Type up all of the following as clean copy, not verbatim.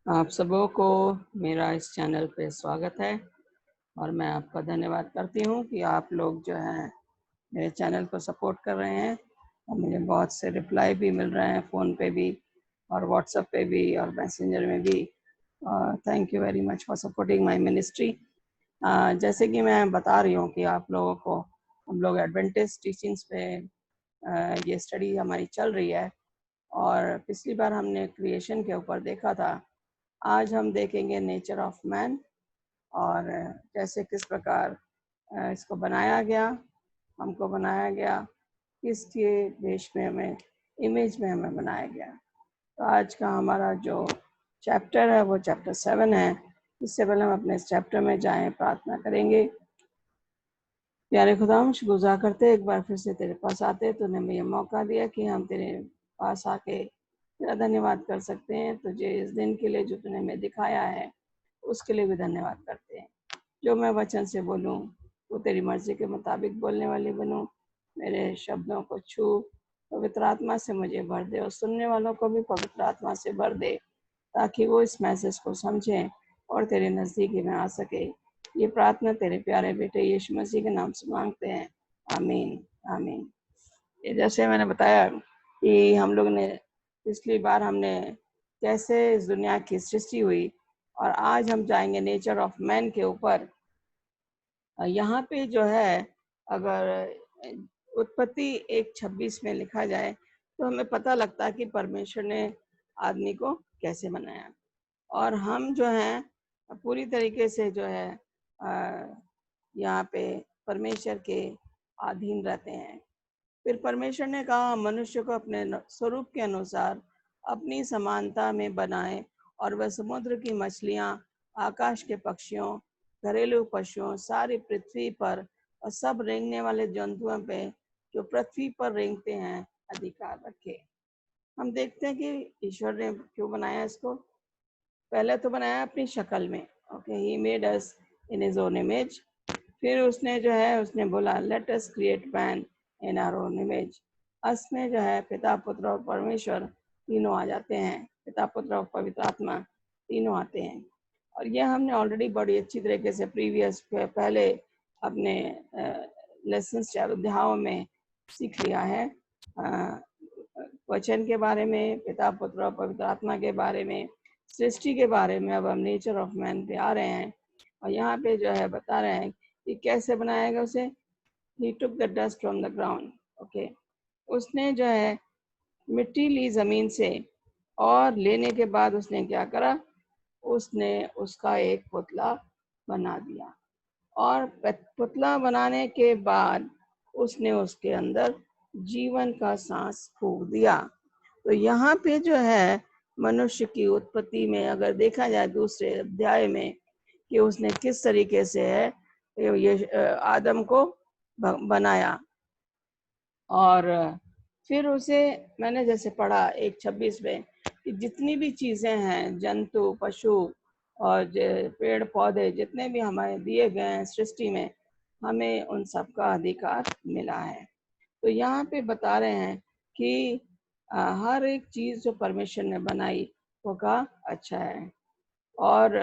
आप सबों को मेरा इस चैनल पे स्वागत है और मैं आपका धन्यवाद करती हूँ कि आप लोग जो हैं मेरे चैनल को सपोर्ट कर रहे हैं और मुझे बहुत से रिप्लाई भी मिल रहे हैं फ़ोन पे भी और व्हाट्सएप पे भी और मैसेंजर में भी। Thank you very much for supporting my ministry. जैसे कि मैं बता रही हूँ कि आप लोगों को हम लोग एडवेंटिस्ट टीचिंग्स पे ये स्टडी हमारी चल रही है और पिछली बार हमने क्रिएशन के ऊपर देखा था। आज हम देखेंगे नेचर ऑफ मैन और कैसे किस प्रकार इसको बनाया गया, हमको बनाया गया, किसके देश में हमें इमेज में हमें बनाया गया। तो आज का हमारा जो चैप्टर है वो चैप्टर 7 है। इससे पहले हम अपने इस चैप्टर में जाएं, प्रार्थना करेंगे। प्यारे खुदा, हम शुक्रगुज़ार करते एक बार फिर से तेरे पास आते, तूने हमें ये मौका दिया कि हम तेरे पास आके तेरा धन्यवाद कर सकते हैं। तुझे इस दिन के लिए जो तूने हमें दिखाया है उसके लिए भी धन्यवाद करते हैं। जो मैं वचन से बोलूं वो तेरी मर्जी के मुताबिक बोलने वाली बनूं। मेरे शब्दों को छू, पवित्र आत्मा से मुझे भर दे और सुनने वालों को भी पवित्र आत्मा से भर दे, ताकि वो इस मैसेज को समझें और तेरे नज़दीकी में आ सके। ये प्रार्थना तेरे प्यारे बेटे यीशु मसीह के नाम से मांगते हैं, आमीन आमीन। ये जैसे मैंने बताया कि हम लोग ने पिछली बार हमने कैसे इस दुनिया की सृष्टि हुई और आज हम जाएंगे नेचर ऑफ मैन के ऊपर। यहाँ पे जो है अगर उत्पत्ति 1:26 में लिखा जाए तो हमें पता लगता है कि परमेश्वर ने आदमी को कैसे बनाया और हम जो हैं पूरी तरीके से जो है यहाँ पे परमेश्वर के अधीन रहते हैं। फिर परमेश्वर ने कहा मनुष्य को अपने स्वरूप के अनुसार अपनी समानता में बनाए और वह समुद्र की मछलियाँ, आकाश के पक्षियों, घरेलू पशुओं, सारी पृथ्वी पर और सब रेंगने वाले जंतुओं पे जो पृथ्वी पर रेंगते हैं अधिकार रखे। हम देखते हैं कि ईश्वर ने क्यों बनाया इसको। पहले तो बनाया अपनी शक्ल में, okay, he made us in his own image. फिर उसने जो है उसने बोला let us create man in our own image. Us में जो है पिता, पुत्र और परमेश्वर तीनों आ जाते हैं, पिता, पुत्र और पवित्र आत्मा तीनों आते हैं। और यह हमने ऑलरेडी बड़ी अच्छी तरीके से प्रीवियस पहले अपने लेसन्स अध्यायों में सीख लिया है। वचन के बारे में, पिता, पुत्र और पवित्र आत्मा के बारे में, सृष्टि के बारे में। अब हम नेचर ऑफ मैन पे आ रहे हैं और यहाँ पे जो है बता रहे हैं कि कैसे बनाएगा उसे। He took the dust from the ground, okay? उसने जो है मिट्टी ली जमीन से और लेने के बाद उसने क्या करा, उसने उसका एक पुतला बना दिया और पुतला बनाने के बाद उसने उसके अंदर जीवन का सांस फूंक दिया। तो यहाँ पे जो है मनुष्य की उत्पत्ति में अगर देखा जाए दूसरे अध्याय में कि उसने किस तरीके से है ये आदम को बनाया। और फिर उसे मैंने जैसे पढ़ा 1:26 में कि जितनी भी चीज़ें हैं, जंतु, पशु और पेड़ पौधे जितने भी हमें दिए गए हैं सृष्टि में, हमें उन सब का अधिकार मिला है। तो यहाँ पे बता रहे हैं कि हर एक चीज़ जो परमेश्वर ने बनाई वो का अच्छा है और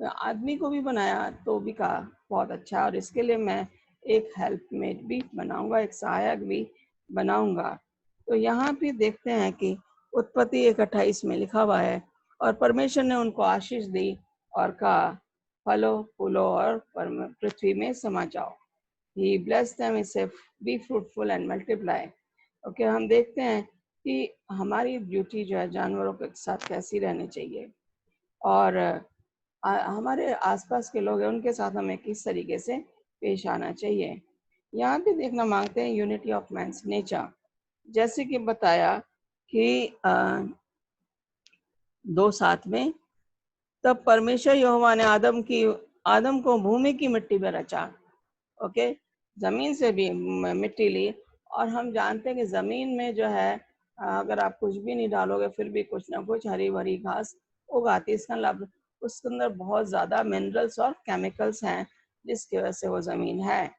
आदमी को भी बनाया तो भी कहा बहुत अच्छा। और इसके लिए मैं एक हेल्पमेट भी बनाऊंगा, एक सहायक भी बनाऊंगा। तो यहाँ भी देखते हैं कि उत्पत्ति 1:28 में लिखा हुआ है और परमेश्वर ने उनको आशीष दी और कहा फलो फूलो और पृथ्वी में समा जाओ। He blessed them and said, be fruitful and multiply. Okay, हम देखते हैं कि हमारी ड्यूटी जो है जानवरों के साथ कैसी रहनी चाहिए और हमारे आसपास के लोग हैं उनके साथ हमें किस तरीके से पेश आना चाहिए। यहाँ भी देखना मांगते हैं यूनिटी ऑफ मैन्स नेचर। जैसे कि बताया कि 2:7 में तब परमेश्वर यहोवा ने आदम को भूमि की मिट्टी में रचा। ओके, जमीन से भी मिट्टी ली और हम जानते हैं कि जमीन में जो है अगर आप कुछ भी नहीं डालोगे फिर भी कुछ ना कुछ हरी भरी घास उगाती है। इसका मतलब उसके अंदर बहुत ज्यादा मिनरल्स और केमिकल्स हैं जिसकी वजह से वो जमीन है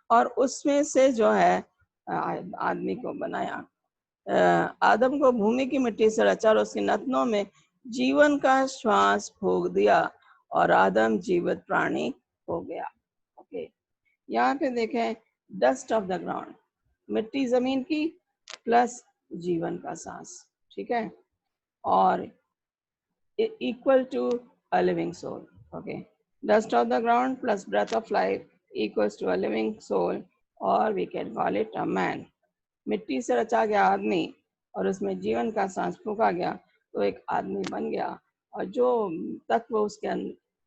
और उसमें से जो है आदमी को बनाया। आदम को भूमि की मिट्टी से रचा और उसकी नथनों में जीवन का श्वास फूंक दिया और आदम जीवित प्राणी हो गया। ओके, यहाँ पे देखें, डस्ट ऑफ द ग्राउंड, मिट्टी जमीन की प्लस जीवन का सांस, ठीक है, और equal to a living soul. Okay, dust of the ground plus breath of life equals to a living soul, or we can call it a man. मिट्टी से रचा गया आदमी और उसमें जीवन का सांस फूंका गया तो एक आदमी बन गया, और जो तत्व उसके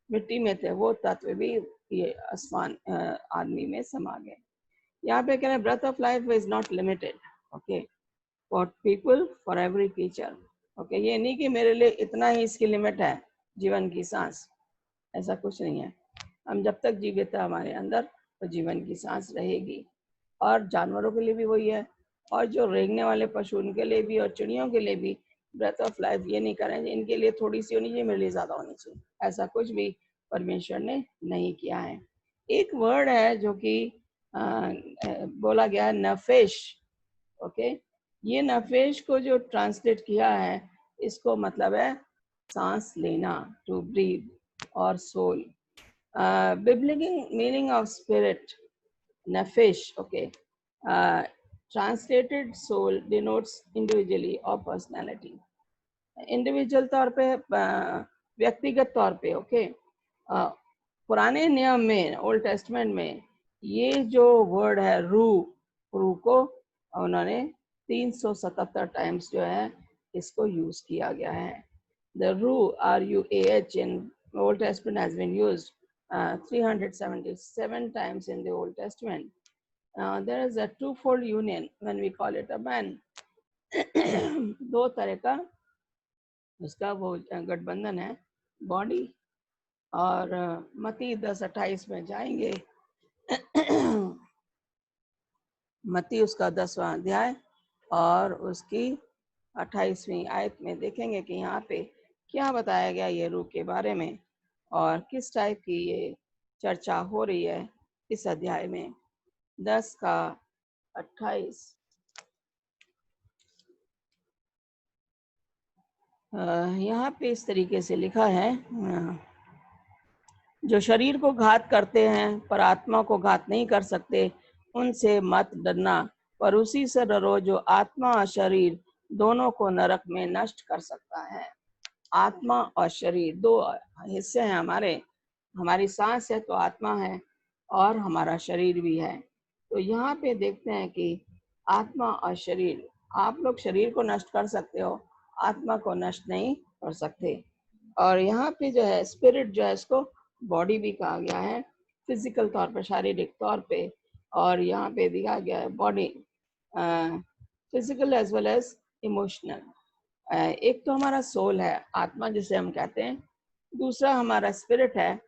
मिट्टी में थे वो तत्व भी ये आसमान आदमी में समा गए। यहाँ पे कह रहे हैं breath of life is not limited, okay, for people, for every creature. Okay, ये नहीं कि मेरे लिए इतना ही इसकी लिमिट है जीवन की सांस, ऐसा कुछ नहीं है। हम जब तक जीवित है हमारे अंदर तो जीवन की सांस रहेगी, और जानवरों के लिए भी वही है, और जो रेंगने वाले पशु उनके लिए भी, और चिड़ियों के लिए भी ब्रेथ ऑफ लाइफ ये नहीं करें इनके लिए थोड़ी सी होनी चाहिए, मेरे लिए ज्यादा होनी चाहिए, ऐसा कुछ भी परमेश्वर ने नहीं किया है। एक वर्ड है जो कि बोला गया है, नफेश। ओके, ये नफेश को जो ट्रांसलेट किया है, इसको मतलब है सांस लेना, टू ब्रीथ, और soul. Biblical meaning of spirit, नफेश, okay, translated soul denotes individually और पर्सनालिटी, इंडिविजुअल तौर पे, व्यक्तिगत तौर पे। ओके, पुराने नियम में, ओल्ड टेस्टमेंट में, ये जो वर्ड है रू को उन्होंने 377 टाइम्स जो है इसको यूज किया गया है। द रू, RUAH, in Old Testament has been used 377 times in the Old Testament. There is a twofold union when we call it a man. दो तरह का उसका वो गठबंधन है, बॉडी, और मत्ती 10:28 में जाएंगे। मत्ती उसका 10वां अध्याय और उसकी 28वीं आयत में देखेंगे कि यहाँ पे क्या बताया गया ये रूह के बारे में, और किस टाइप की ये चर्चा हो रही है इस अध्याय में। 10:28 यहाँ पे इस तरीके से लिखा है, जो शरीर को घात करते हैं पर आत्मा को घात नहीं कर सकते, उनसे मत डरना, पर उसी से डरो जो आत्मा और शरीर दोनों को नरक में नष्ट कर सकता है। आत्मा और शरीर दो हिस्से हैं हमारे, हमारी सांस है तो आत्मा है, और हमारा शरीर भी है। तो यहाँ पे देखते हैं कि आत्मा और शरीर, आप लोग शरीर को नष्ट कर सकते हो, आत्मा को नष्ट नहीं कर सकते। और यहाँ पे जो है स्पिरिट जो है इसको बॉडी भी कहा गया है, फिजिकल तौर पर, शारीरिक तौर पे, और यहाँ पे दिखा गया है body, physical as well as emotional. एक तो हमारा सोल है, आत्मा जिसे हम कहते हैं, दूसरा हमारा स्पिरिट है,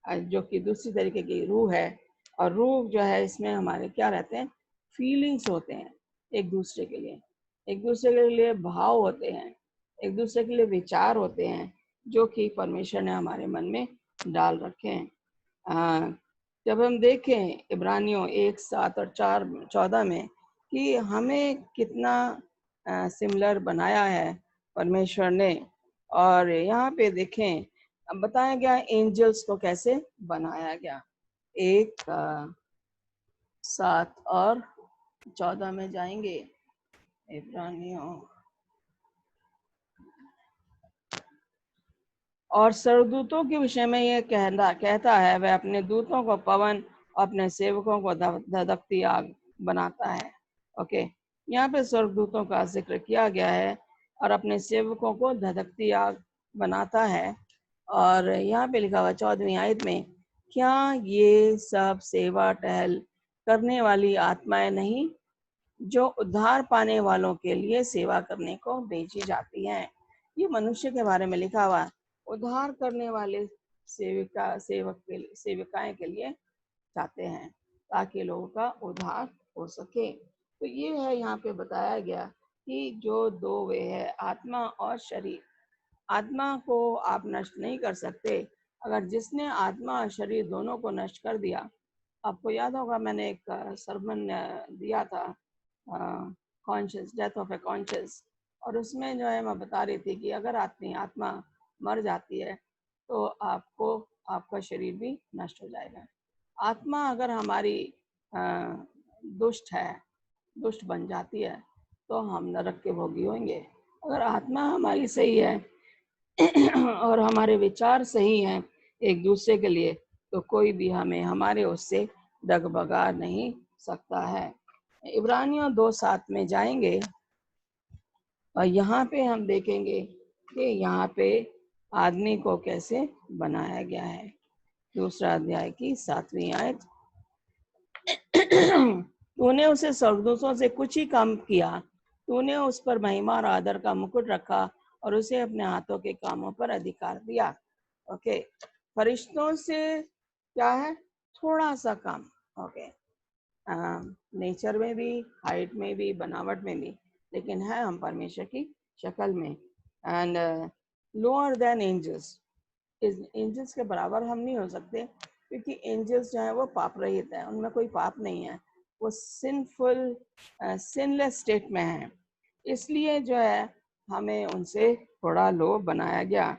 जो कि दूसरी तरीके की रूह है। और रूह जो है इसमें हमारे क्या रहते हैं, फीलिंग्स होते हैं एक दूसरे के लिए, एक दूसरे के लिए भाव होते हैं, एक दूसरे के लिए विचार होते हैं, जो कि परमेश्वर ने हमारे मन में डाल रखे हैं। जब हम देखें इब्रानियों 1:7 और 4:14 में कि हमें कितना सिमिलर बनाया है परमेश्वर ने, और यहाँ पे देखें बताया गया एंजल्स को कैसे बनाया गया। 1:7 और 14 में जाएंगे इब्रानियों। और सरदूतों के विषय में ये कहता है, वह अपने दूतों को पवन, अपने सेवकों को धधकती आग बनाता है। ओके, यहाँ पे स्वर्गदूतों का जिक्र किया गया है, और अपने सेवकों को धधकती आग बनाता है। और यहाँ पे लिखा हुआ 14वीं आयत में, क्या ये सब सेवा टहल करने वाली आत्माएं नहीं जो उद्धार पाने वालों के लिए सेवा करने को भेजी जाती हैं। ये मनुष्य के बारे में लिखा हुआ है, उद्धार करने वाले सेविकाएं के लिए चाहते हैं ताकि लोगों का उद्धार हो सके। तो ये है यहाँ पे बताया गया कि जो दो वे है, आत्मा और शरीर। आत्मा को आप नष्ट नहीं कर सकते। अगर जिसने आत्मा और शरीर दोनों को नष्ट कर दिया, आपको याद होगा मैंने एक सरमन दिया था, conscious, death of a conscious. और उसमें जो है मैं बता रही थी कि अगर अपनी आत्मा मर जाती है तो आपका शरीर भी नष्ट हो जाएगा। आत्मा अगर हमारी अ, दुष्ट है, दुष्ट बन जाती है तो हम नरक के भोगी होंगे। अगर आत्मा हमारी सही है और हमारे विचार सही हैं एक दूसरे के लिए, तो कोई भी हमें हमारे उससे डगमगा नहीं सकता है। इब्रानियों 2:7 में जाएंगे और यहाँ पे हम देखेंगे कि यहाँ पे आदमी को कैसे बनाया गया है। 2 अध्याय की 7वीं आयत। तूने उसे स्वर्गदूतों से कुछ ही कम किया, तूने उस पर महिमा और आदर का मुकुट रखा और उसे अपने हाथों के कामों पर अधिकार दिया। ओके, फरिश्तों से क्या है, थोड़ा सा कम। ओके, नेचर में भी, हाइट में भी, बनावट में भी, लेकिन है हम परमेश्वर की शक्ल में। And lower than angels, angels के बराबर हम नहीं हो सकते, क्योंकि एंजल्स जो है वो पाप रहित है, उनमें कोई पाप नहीं है, वो सिनफुल सिनलेस स्टेट में है। इसलिए जो है हमें उनसे थोड़ा लो बनाया गया।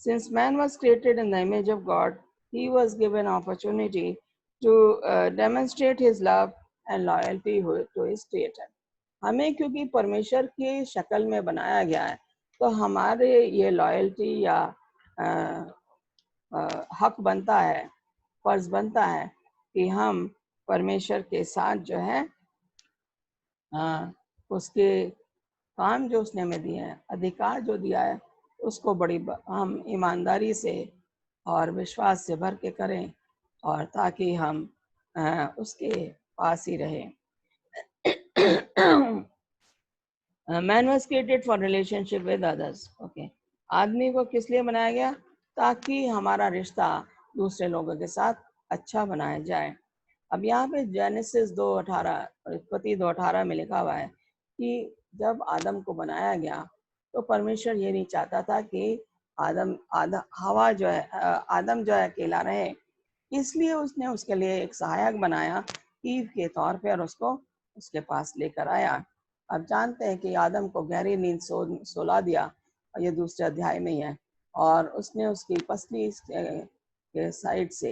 Since man was created in the image of God, he was given opportunity to demonstrate his love and loyalty to his creator. हमें क्योंकि परमेश्वर की शक्ल में बनाया गया है, तो हमारे ये लॉयल्टी या हक बनता है, फर्ज बनता है कि हम परमेश्वर के साथ जो है उसके काम जो उसने हमें दिए हैं, अधिकार जो दिया है, उसको हम ईमानदारी से और विश्वास से भर के करें, और ताकि हम उसके पास ही रहें। Man was created for relationship with others. Okay, आदमी को किस लिए बनाया गया? ताकि हमारा रिश्ता दूसरे लोगों के साथ अच्छा बनाया जाए। अब यहाँ पे जेनेसिस 2:18, उत्पत्ति 2:18 में लिखा हुआ है कि जब आदम को बनाया गया तो परमेश्वर ये नहीं चाहता था कि आदम जो है अकेला रहे, इसलिए उसने उसके लिए एक सहायक बनाया ईव के तौर पे और उसको उसके पास लेकर आया। अब जानते हैं कि आदम को गहरी नींद सोला दिया, और ये 2 अध्याय में ही है, और उसने उसकी पसली के साइड से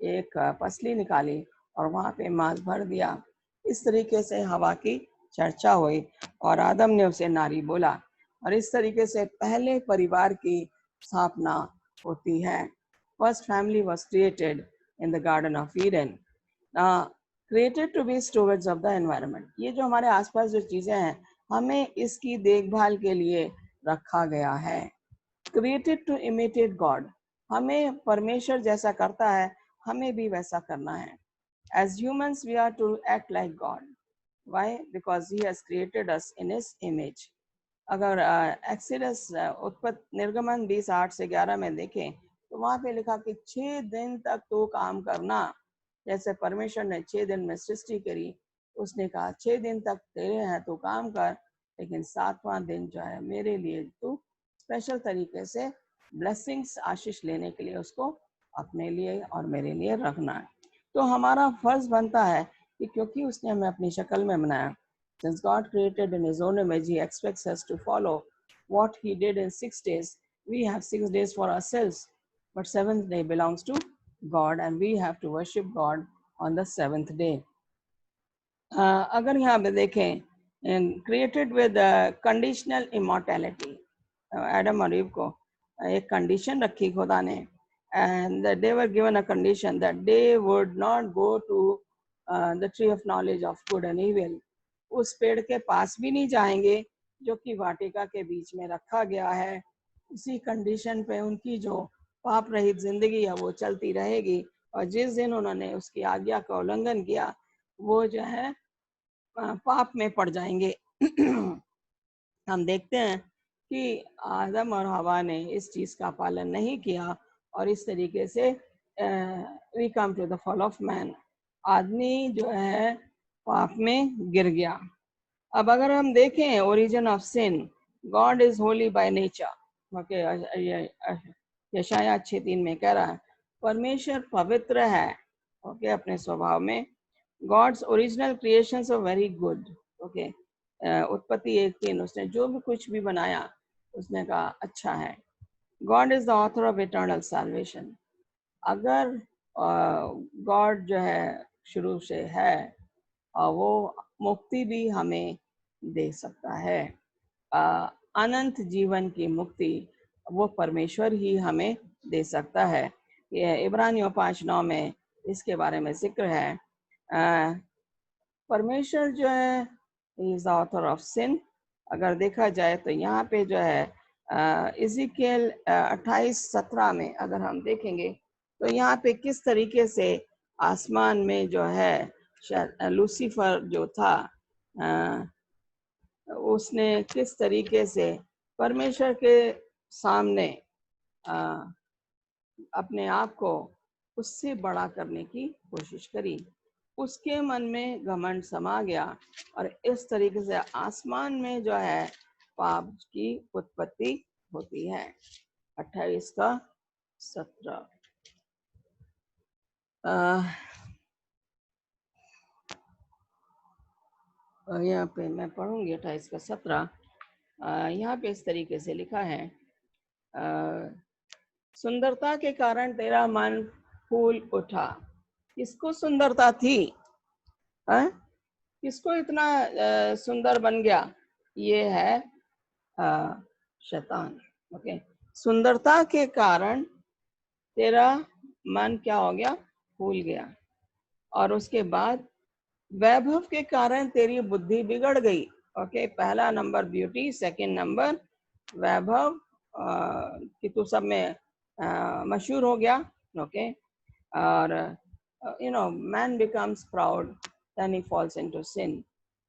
एक पसली निकाली और वहाँ पे मांस भर दिया। इस तरीके से हवा की चर्चा हुई और आदम ने उसे नारी बोला, और इस तरीके से पहले परिवार की स्थापना होती है। First family was created in the Garden of Eden. Created to be stewards of the environment. ये जो हमारे आसपास जो चीजें हैं, हमें इसकी देखभाल के लिए रखा गया है। Created to imitate God. हमें परमेश्वर जैसा करता है, हमें भी वैसा करना है। As humans, we are to act like God. Why? Because He has created us in His image. अगर एक्सीडस निर्गमन 20:8 से 11 में देखें तो वहां पे लिखा कि 6 दिन तक तो काम करना। जैसे परमेश्वर ने 6 दिन में सृष्टि करी, उसने कहा 6 दिन तक तेरे हैं तो काम कर, लेकिन 7वां दिन जो है मेरे लिए तू स्पेशल तरीके से ब्लेसिंग्स, आशीष लेने के लिए उसको अपने लिए और मेरे लिए रखना है। तो हमारा फर्ज बनता है कि क्योंकि उसने हमें अपनी शक्ल में बनाया, since God created in His own image, He expects us to follow what He did in 6 days. We have 6 days for ourselves, but 7th day belongs to God, and we have to worship God on the 7th day. अगर यहाँ पे देखें, created with conditional immortality, Adam और ewe को एक condition रखी खुदा ने, and they were given a condition that they would not go to the tree of knowledge of good and evil. उस पेड़ के पास भी नहीं जाएंगे जो कि वाटिका के बीच में रखा गया है। उसी कंडीशन पे उनकी जो पाप रहित जिंदगी है वो चलती रहेगी, और जिस दिन उन्होंने उसकी आज्ञा का उल्लंघन किया वो जो है पाप में पड़ जाएंगे। हम देखते हैं कि आदम और हवा ने इस चीज का पालन नहीं किया, और इस तरीके से we come to the fall of man. आदमी जो है पाप में गिर गया। अब अगर हम देखें origin of sin, God is holy by nature. Okay, यशाया 6:3 में कह रहा है परमेश्वर पवित्र है, ओके, अपने स्वभाव में। God's original creations are very good. Okay, उत्पत्ति 1:3, उसने जो भी कुछ भी बनाया उसने कहा अच्छा है। God is the author of eternal salvation. अगर गॉड जो है शुरू से है और वो मुक्ति भी हमें दे सकता है, अनंत जीवन की मुक्ति वो परमेश्वर ही हमें दे सकता है। ये इब्रानियों 5:9 में इसके बारे में जिक्र है। परमेश्वर जो है is the author of sin. अगर देखा जाए तो यहाँ पे जो है इज़िकियल 28:17 में अगर हम देखेंगे तो यहाँ पे किस तरीके से आसमान में जो है लूसीफर जो था, उसने किस तरीके से परमेश्वर के सामने अपने आप को उससे बड़ा करने की कोशिश करी। उसके मन में घमंड समा गया और इस तरीके से आसमान में जो है पाप की उत्पत्ति होती है। 28:17 यहाँ पे मैं पढ़ूंगी 28:17। यहाँ पे इस तरीके से लिखा है, सुंदरता के कारण तेरा मन फूल उठा। किसको सुंदरता थी? किसको इतना सुंदर बन गया? ये है शैतान। ओके, सुंदरता के कारण तेरा मन क्या हो गया? फूल गया। और उसके बाद वैभव के कारण तेरी बुद्धि बिगड़ गई। ओके, पहला नंबर ब्यूटी, सेकंड नंबर वैभव, कि तू सब में मशहूर हो गया। ओके, और man becomes proud, then he falls into sin.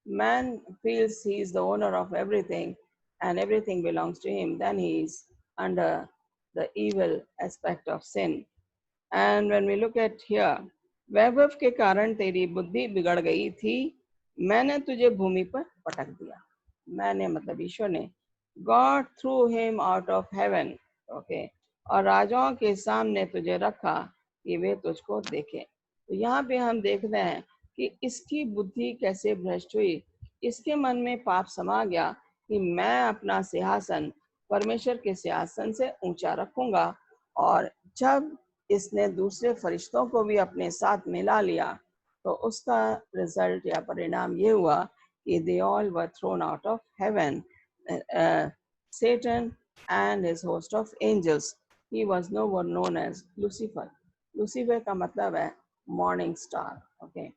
Man feels he is the owner of everything and everything belongs to him, then he is under the evil aspect of sin. And when we look at here, वैभव के कारण तेरी बुद्धि बिगड़ गई थी, मैंने तुझे भूमि पर पटक दिया। मैंने मतलब ईश्वर ने, God threw him out of heaven. Okay, और राजाओं के सामने तुझे रखा कि वे तुझको देखें। तो यहाँ पे हम देखते हैं कि इसकी बुद्धि कैसे भ्रष्ट हुई। इसके मन में पाप समा गया कि मैं अपना सिंहासन परमेश्वर के सिंहासन से ऊंचा रखूंगा। और जब इसने दूसरे फरिश्तों को भी अपने साथ मिला लिया तो उसका रिजल्ट या परिणाम ये हुआ कि they all were thrown out of haven. Satan and his host of angels. He was no one known as Lucifer. Lucifer का मतलब है मॉर्निंग स्टार। ओके,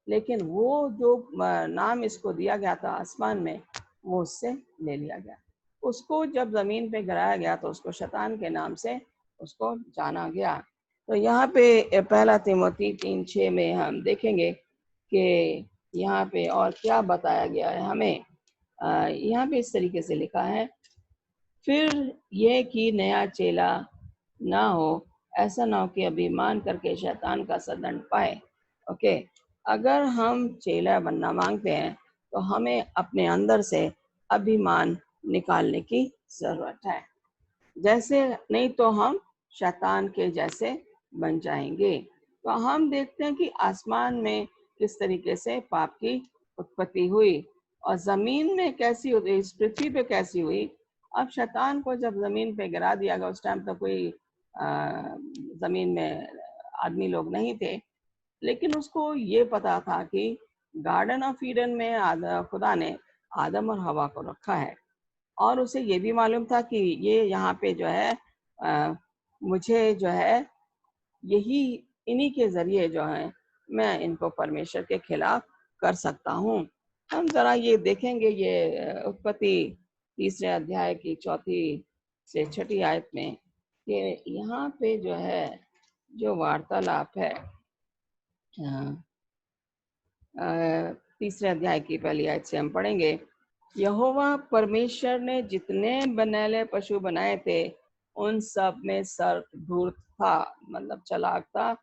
लेकिन वो जो नाम इसको दिया गया था आसमान में, वो उससे ले लिया गया। उसको जब जमीन पे गिराया गया तो उसको शैतान के नाम से उसको जाना गया। तो यहाँ पे पहला तिमोथी 3:6 में हम देखेंगे कि यहाँ पे और क्या बताया गया है हमें। यहाँ पे इस तरीके से लिखा है, फिर ये कि नया चेला ना हो, ऐसा ना हो कि अभिमान करके शैतान का सदंड पाए। ओके, अगर हम चेला बनना मांगते हैं तो हमें अपने अंदर से अभिमान निकालने की जरूरत है, जैसे नहीं तो हम शैतान के जैसे बन जाएंगे। तो हम देखते हैं कि आसमान में किस तरीके से पाप की उत्पत्ति हुई और जमीन में कैसी हुई, इस पृथ्वी पे कैसी हुई। अब शैतान को जब जमीन पे गिरा दिया गया, उस टाइम तो कोई जमीन में आदमी लोग नहीं थे, लेकिन उसको ये पता था कि गार्डन ऑफ ईडन में खुदा ने आदम और हवा को रखा है, और उसे ये भी मालूम था कि ये यहाँ पे जो है मुझे जो है यही इन्हीं के जरिए जो है मैं इनको परमेश्वर के खिलाफ कर सकता हूँ। हम जरा ये देखेंगे, ये उत्पत्ति 3 अध्याय की 4 से 6 आयत में कि यहाँ पे जो है जो वार्तालाप है 3 अध्याय की पहली आयत से हम पढ़ेंगे। यहोवा परमेश्वर ने जितने बनेले पशु बनाए थे उन सब में सर्प धूर्त था, मतलब चालाक था,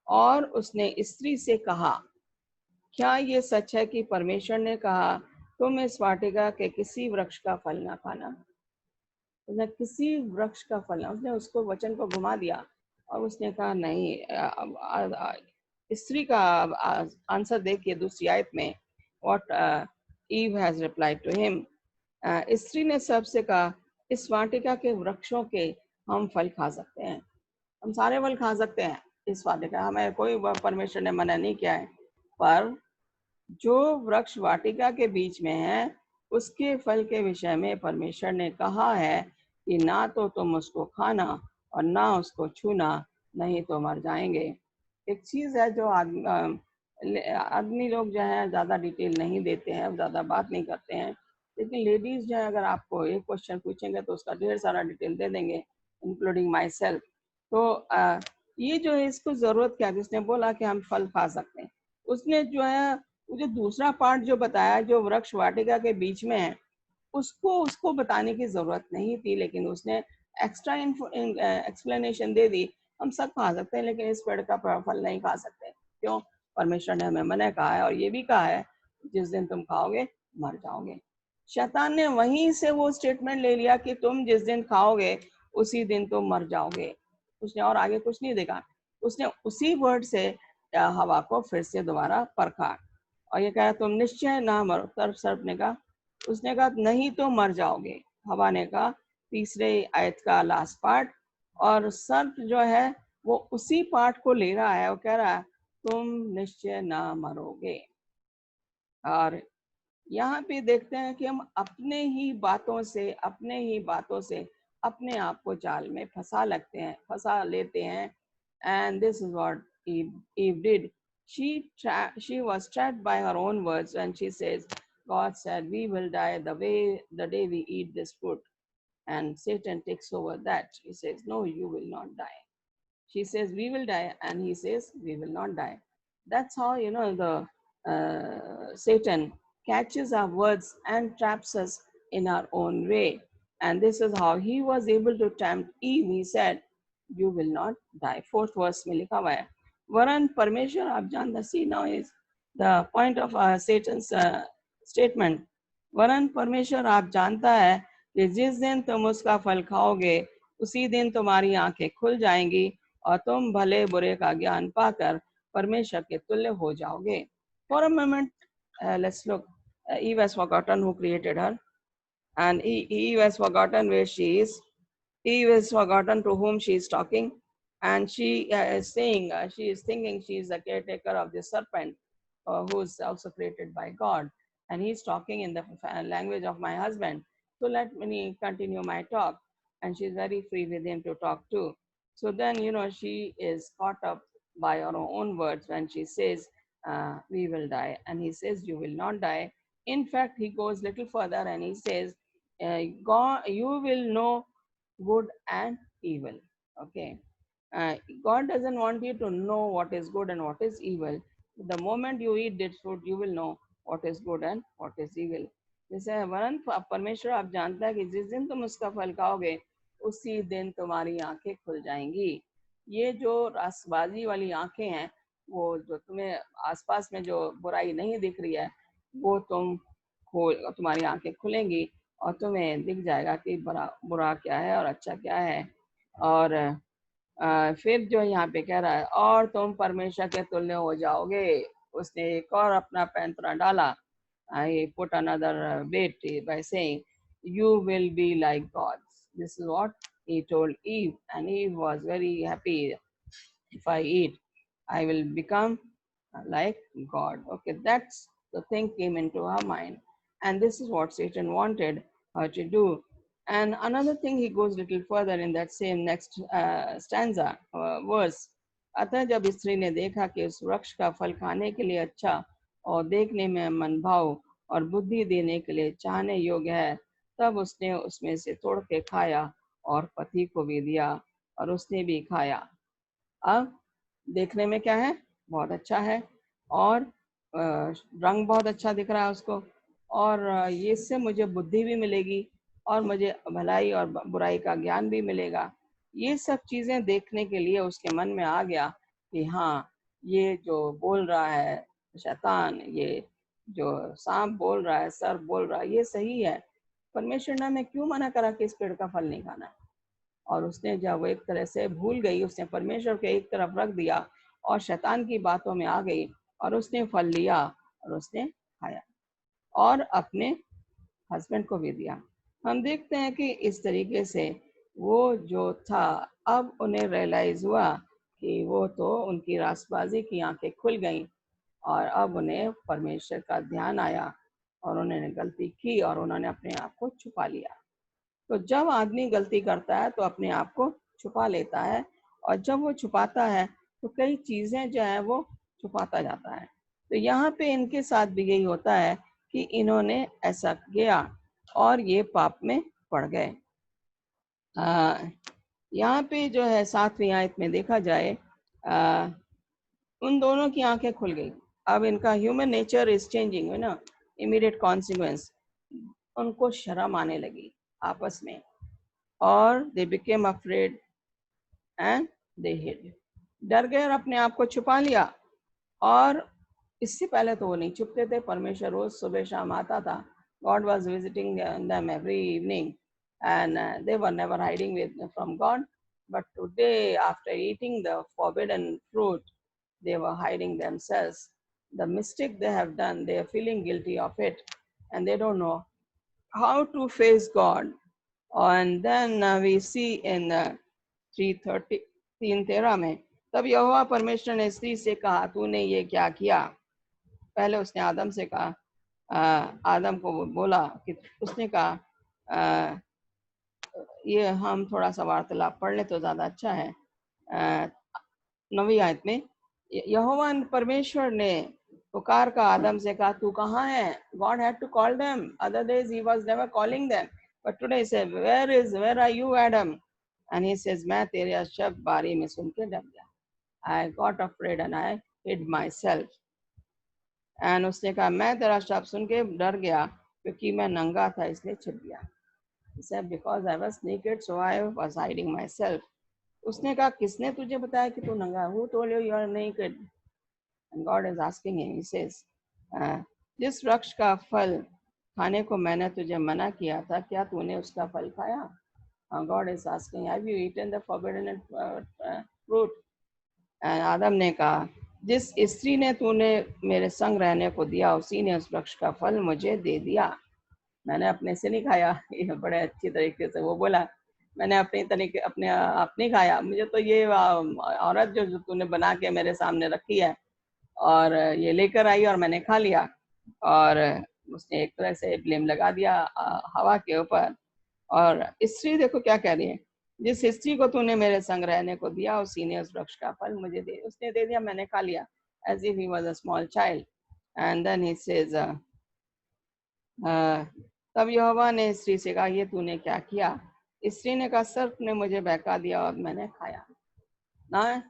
और उसने स्त्री से कहा, क्या ये सच है कि परमेश्वर ने कहा तुम इस वाटिका के किसी वृक्ष का फल ना खाना? उसने किसी वृक्ष का फल ना, उसने उसको वचन को घुमा दिया और उसने कहा नहीं। स्त्री का आंसर देखिए दूसरी आयत में, what Eve has replied to him. स्त्री ने सबसे कहा, इस वाटिका के वृक्षों के हम फल खा सकते हैं, हम सारे फल खा सकते हैं इस वाटिका, हमें कोई परमेश्वर ने मना नहीं किया है, पर जो वृक्ष वाटिका के बीच में है उसके फल के विषय में परमेश्वर ने कहा है कि ना तो तुम उसको खाना और ना उसको छूना, नहीं तो मर जाएंगे। एक चीज है जो आदमी लोग जो है ज्यादा डिटेल नहीं देते हैं, ज्यादा बात नहीं करते हैं, लेकिन लेडीज जो है अगर आपको एक क्वेश्चन पूछेंगे तो उसका ढेर सारा डिटेल दे देंगे, इंक्लूडिंग माई सेल्फ। तो ये जो है इसको जरूरत क्या, जिसने बोला कि हम फल खा सकते हैं, उसने जो है मुझे दूसरा पार्ट जो बताया जो वृक्ष वाटिका के बीच में है उसको बताने की जरूरत नहीं थी, लेकिन उसने एक्स्ट्रा एक्सप्लेनेशन दे दी। हम सब खा सकते हैं लेकिन इस पेड़ का फल नहीं खा सकते, क्यों? परमेश्वर ने हमें मना कहा है, और ये भी कहा है जिस दिन तुम खाओगे मर जाओगे। शैतान ने वहीं से वो स्टेटमेंट ले लिया कि तुम जिस दिन खाओगे उसी दिन तुम मर जाओगे, उसने और आगे कुछ नहीं देखा। उसने उसी वर्ड से हवा को फिर से दोबारा परखा और ये कहा तुम निश्चय ना मरो। तब सर्प ने कहा, उसने कहा नहीं तो मर जाओगे। हवा ने कहा, तीसरे आयत का लास्ट पार्ट, और सर्प जो है वो उसी पार्ट को ले रहा है, वो कह रहा है तुम निश्चय ना मरोगे। और यहाँ पे देखते हैं कि हम अपने ही बातों से अपने आप को जाल में फंसा लेते हैं। And this is what Eve did. She was trapped by her own words when she says, God said we will die the day we eat this fruit. And Satan takes over that. He says, no, you will not die. She says we will die, and he says we will not die. That's how the Satan catches our words and traps us in our own way. And this is how he was able to tempt Eve. He said you will not die. 4th verse में लिखा हुआ है, वरन परमेश्वर आप जानते, see now is the point of Satan's statement. वरन परमेश्वर आप जानता है कि जिस दिन तुम उसका फल खाओगे उसी दिन तुम्हारी आंखें खुल जाएंगी और तुम भले बुरे का ज्ञान पाकर परमेश्वर के तुल्य हो जाओगे। For a moment, let's look. Eve has forgotten who created her, and Eve has forgotten where she is. Eve has forgotten to whom she is talking, and she is saying, she is thinking she is the caretaker of the serpent, who is also created by God, and he is talking in the language of my husband. So let me continue my talk, and she is very free with him to talk too. So then, she is caught up by her own words when she says, we will die, and he says, you will not die. In fact, he goes little further and he says, God, you will know good and evil. Okay. God doesn't want you to know what is good and what is evil. The moment you eat this food, you will know what is good and what is evil. जैसे वरन परमेश्वर आप जानता है कि जिस दिन तुम उसका फल खाओगे उसी दिन तुम्हारी आंखें खुल जाएंगी। ये जो रासबाजी वाली आंखें हैं, वो जो तुम्हें आसपास में जो बुराई नहीं दिख रही है वो तुम्हारी आंखें खुलेंगी और तुम्हें दिख जाएगा कि बुरा क्या है और अच्छा क्या है। और फिर जो यहाँ पे कह रहा है और तुम परमेश्वर के तुल्य हो जाओगे। उसने एक और अपना पैंतरा डाला, I put another bait by saying, you will be like gods. This is what he told Eve, and Eve was very happy. If I eat, I will become like God. Okay, that's the thing came into her mind. And this is what Satan wanted her to do. And another thing, he goes a little further in that same next stanza, verse. अतः जब स्त्री ने देखा कि उस वृक्ष का फल खाने के लिए अच्छा और देखने में मनभाव और बुद्धि देने के लिए चाहने योग्य है, तब उसने उसमें से तोड़ के खाया और पति को भी दिया और उसने भी खाया। अब देखने में क्या है, बहुत अच्छा है, और रंग बहुत अच्छा दिख रहा है उसको, और ये इससे मुझे बुद्धि भी मिलेगी और मुझे भलाई और बुराई का ज्ञान भी मिलेगा। ये सब चीजें देखने के लिए उसके मन में आ गया कि हाँ, ये जो बोल रहा है शैतान, ये जो सांप बोल रहा है, सर्प बोल रहा है, ये सही है। परमेश्वर ने हमें क्यों मना करा कि इस पेड़ का फल नहीं खाना? और उसने जब वो एक तरह से भूल गई, उसने परमेश्वर के एक तरफ रख दिया और शैतान की बातों में आ गई और उसने फल लिया और उसने खाया। और अपने हस्बैंड को भी दिया। हम देखते हैं कि इस तरीके से वो जो था, अब उन्हें रियलाइज हुआ कि वो तो उनकी रासबाजी की आंखें खुल गईं और अब उन्हें परमेश्वर का ध्यान आया और उन्होंने गलती की और उन्होंने अपने आप को छुपा लिया। तो जब आदमी गलती करता है तो अपने आप को छुपा लेता है, और जब वो छुपाता है तो कई चीजें जो है वो छुपाता जाता है। तो यहाँ पे इनके साथ भी यही होता है कि इन्होंने ऐसा किया और ये पाप में पड़ गए। यहाँ पे जो है 7वीं आयत में देखा जाए, उन दोनों की आंखें खुल गई। अब इनका ह्यूमन नेचर इज चेंजिंग, है ना, इमीडिएट कॉन्सिक्वेंस। उनको शर्म आने लगी आपस में, और they became afraid and they hid. डर गए और अपने आप को छुपा लिया। और इससे पहले तो वो नहीं छुपते थे, परमेश्वर रोज सुबह शाम आता था। God was visiting them every evening, and they were never hiding from God. But today, after eating the forbidden fruit, they were hiding themselves. The mistake they have done, they are feeling guilty of it, and they don't know how to face God. And then we see in 3:13 में, तब यहोवा परमेश्वर ने स्त्री से कहा, तूने ये क्या किया? पहले उसने आदम से कहा, आदम को बोला कि उसने कहा, ये हम थोड़ा सा वार्तालाप पढ़ ले तो ज्यादा अच्छा है। 9वीं आयत में यहोवा परमेश्वर ने पुकार का आदम से कहा, तू कहाँ है? God had to call them. Other days he was never calling them, but today he said, where are you, Adam? And he says, मैं तेरे शब्द बारी में सुन के डर गया। I got afraid and I hid myself. And उसने कहा, मैं तेरा शब्द सुन के डर गया क्योंकि मैं नंगा था इसलिए छिप गया। He said, because I was naked, so I was hiding myself. उसने कहा, किसने तुझे बताया कि तू नंगा? Who told you you are naked? And God is asking him, he says, जिस वृक्ष का फल खाने को मैंने तुझे मना किया था, क्या तूने उसका फल खाया? God is asking, have you eaten the forbidden fruit? And आदम ने कहा, जिस स्त्री ने तूने मेरे संग रहने को दिया, उसी ने उस वृक्ष का फल मुझे दे दिया। मैंने अपने से नहीं खाया। ये बड़े अच्छी तरीके से वो बोला, मैंने अपने तरीके अपने आप नहीं खाया, मुझे तो ये औरत जो तूने बना के मेरे सामने रखी है और ये लेकर आई और मैंने खा लिया। और उसने एक तरह से ब्लेम लगा दिया हवा के ऊपर। और स्त्री देखो क्या कह रही है, जिस स्त्री को तूने मेरे संग रहने को दिया, उसी ने उस वृक्ष का फल मुझे उसने दे दिया, मैंने खा लिया, as if he was a small child. And then he says, तब यहोवा ने स्त्री से कहा, ये तूने क्या किया? स्त्री ने कहा, सर्प ने मुझे बहका दिया और मैंने खाया। Now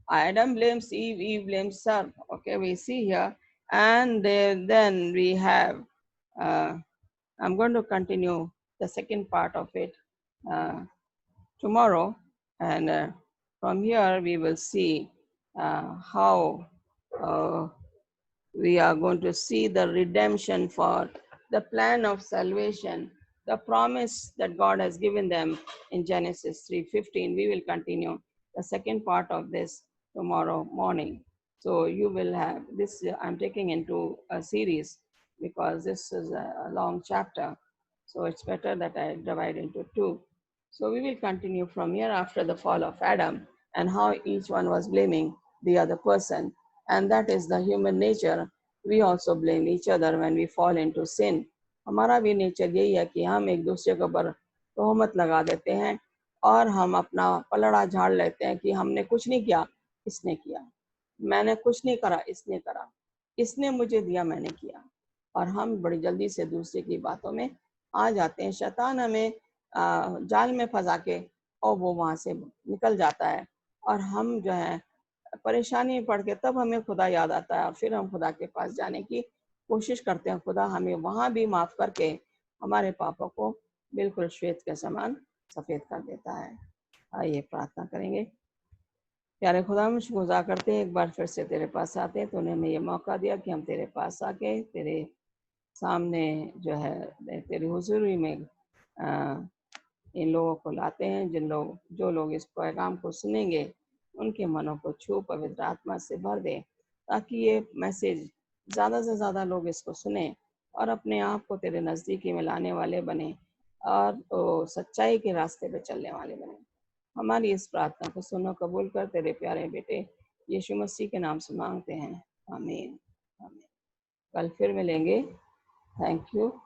Adam blames Eve, Eve blames serp. Okay, we see here, and then we have. I'm going to continue the second part of it tomorrow, and from here we will see how we are going to see the redemption for the plan of salvation, the promise that God has given them in Genesis 3:15. We will continue the second part of this tomorrow morning. So you will have this, I'm taking into a series because this is a long chapter. So it's better that I divide into two. So we will continue from here after the fall of Adam and how each one was blaming the other person. And that is the human nature. We also blame each other when we fall into sin. हमारा भी nature यही है कि हम एक दूसरे के ऊपर तोहमत लगा देते हैं और हम अपना पलड़ा झाड़ लेते हैं कि हमने कुछ नहीं किया, इसने किया, मैंने कुछ नहीं करा, इसने करा, इसने मुझे दिया, मैंने किया। और हम बड़ी जल्दी से दूसरे की बातों में आ जाते हैं। शैतान हमें जाल में फंसा के और वो वहाँ से निकल जाता है और हम जो है परेशानी में पड़ के तब हमें खुदा याद आता है और फिर हम खुदा के पास जाने की कोशिश करते हैं। खुदा हमें वहाँ भी माफ़ करके हमारे पापों को बिल्कुल श्वेत के समान सफ़ेद कर देता है। आइए प्रार्थना करेंगे। प्यारे खुदा, हम शुक्रगुज़ार करते हैं एक बार फिर से तेरे पास आते हैं। तूने हमें ये मौका दिया कि हम तेरे पास आके तेरे सामने जो है तेरी हुजूरी में इन लोगों को लाते हैं। जो लोग इस पैगाम को सुनेंगे उनके मनों को छू पवित्र आत्मा से भर दे, ताकि ये मैसेज ज़्यादा से ज़्यादा लोग इसको सुने और अपने आप को तेरे नज़दीकी में लाने वाले बने और सच्चाई के रास्ते पे चलने वाले बने। हमारी इस प्रार्थना को सुनो, कबूल कर, तेरे प्यारे बेटे यीशु मसीह के नाम से मांगते हैं, आमीन। आमीन। कल फिर मिलेंगे। Thank you.